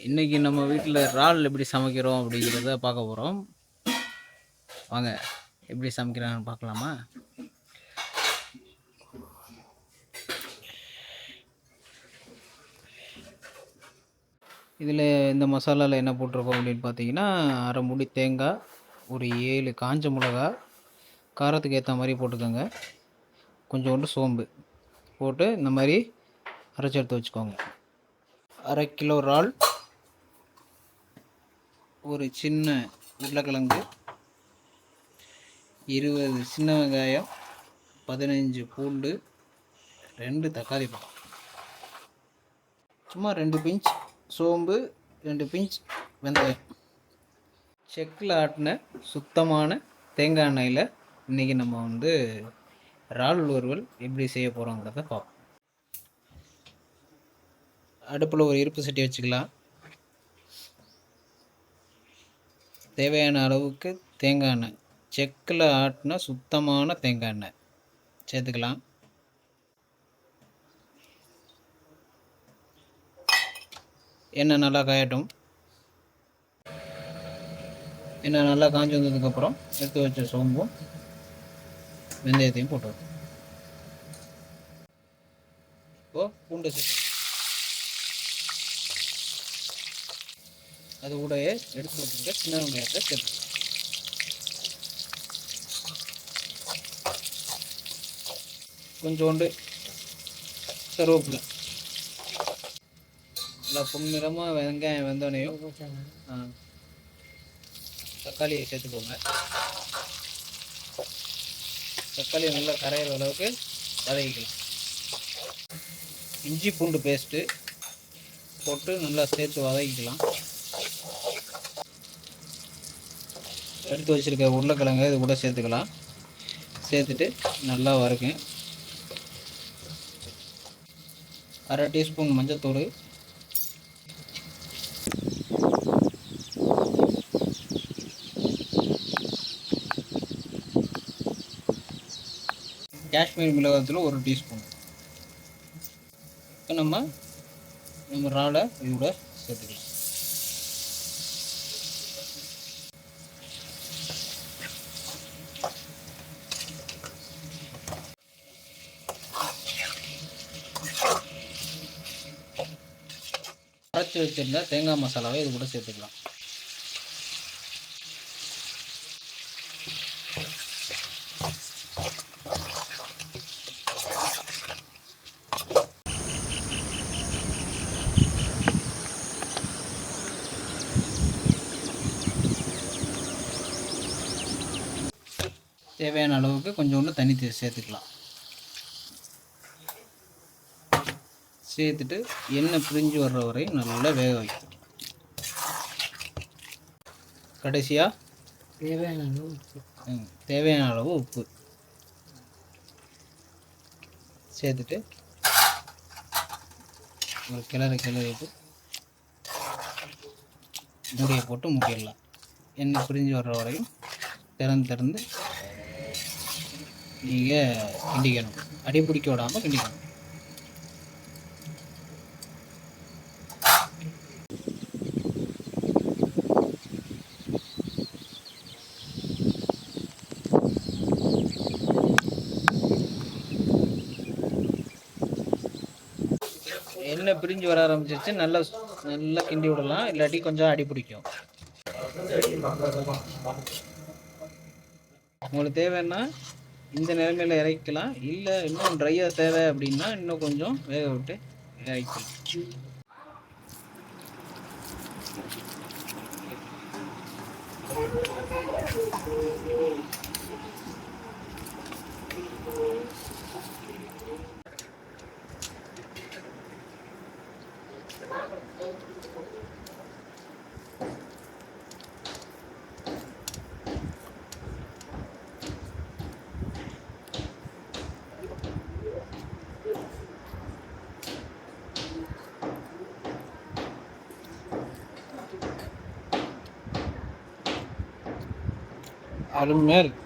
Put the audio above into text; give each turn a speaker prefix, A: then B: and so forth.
A: இன்றைக்கி நம்ம வீட்டில் இறால் எப்படி சமைக்கிறோம் அப்படிங்கிறத பார்க்க போகிறோம். வாங்க எப்படி சமைக்கிறாங்கன்னு பார்க்கலாமா? இதில் இந்த மசாலாவில் என்ன போட்டிருக்கோம் அப்படின்னு பார்த்தீங்கன்னா, அரை மூடி தேங்காய், ஒரு 7 காஞ்ச மிளகா, காரத்துக்கு ஏற்ற மாதிரி போட்டுக்கோங்க. கொஞ்சோண்டு சோம்பு போட்டு இந்த மாதிரி அரைச்சி எடுத்து வச்சுக்கோங்க. அரை கிலோ இறால், ஒரு சின்ன உருளைக்கிழங்கு, 20 சின்ன வெங்காயம், 15 பூண்டு, 2 தக்காளி பழம், சும்மா 2 பிஞ்ச் சோம்பு, 2 பிஞ்ச் வெந்தயம், செக்கில் ஆட்டின சுத்தமான தேங்காய் எண்ணெயில் இன்றைக்கி நம்ம இறால் வறுவல் எப்படி செய்ய போகிறோங்கிறத பார்ப்போம். அடுப்பில் ஒரு இருப்பு சட்டி வச்சுக்கலாம். தேவையான அளவுக்கு தேங்காய் எண்ணெய், செக்கில் ஆட்டின சுத்தமான தேங்காய் எண்ணெய் சேர்த்துக்கலாம். எண்ணெய் நல்லா காயட்டும். எண்ணெய் நல்லா காஞ்சி வந்ததுக்கப்புறம் எடுத்து வச்ச சோம்பும் வெந்தயத்தையும் போட்டுருவோம். இப்போது பூண்டு சேர்த்து அது கூடயே எடுத்து வச்சுருக்க சின்ன வெங்காயத்தை சேர்த்து கொஞ்சோண்டு கருவேப்பிலை. நல்லா பொன்னிறமாக வெங்காயம் வெந்தோடனையும் தக்காளியை சேர்த்துக்கோங்க. தக்காளி நல்லா கரையிற அளவுக்கு வதக்கிக்கலாம். இஞ்சி பூண்டு பேஸ்ட்டு போட்டு நல்லா சேர்த்து வதக்கிக்கலாம். எடுத்து வச்சுருக்க உருளைக்கிழங்கு இது கூட சேர்த்துக்கலாம். சேர்த்துட்டு நல்லா வறுங்க. அரை டீஸ்பூன் மஞ்சள்தூள், காஷ்மீர் மிளகாத்தூள் 1 டீஸ்பூன். இப்போ நம்ம இறாலை இதோட சேர்த்துக்கலாம். அரைச்சி வச்சிருந்த தேங்காய் மசாலாவை இது கூட சேர்த்துக்கலாம். தேவையான அளவுக்கு கொஞ்சோண்டு தண்ணி சேர்த்துக்கலாம். சேர்த்துட்டு எண்ணெய் பிரிஞ்சு வர்ற வரை நல்லா வேக வைக்கணும். கடைசியாக தேவையான அளவு உப்பு சேர்த்துட்டு ஒரு கிளறிட்டு மூடியை போட்டு மூடிடலாம். எண்ணெய் பிரிஞ்சு வர்ற வரையும் திறந்து நீங்கள் கிண்டிக்கணும். அடி பிடிக்க விடாமல் கிண்டிக்கணும். எண்ணெய் பிரிஞ்சு வர ஆரம்பிச்சிருச்சு. நல்லா கிண்டி விடலாம், இல்லாட்டி கொஞ்சம் அடி பிடிக்கும். உங்களுக்கு தேவைன்னா இந்த நிலைமையில் இறக்கலாம். இல்லை இன்னும் ட்ரையாக தேவை அப்படின்னா இன்னும் கொஞ்சம் வேக விட்டு இறக்கலாம். அருமையாக இருக்கு.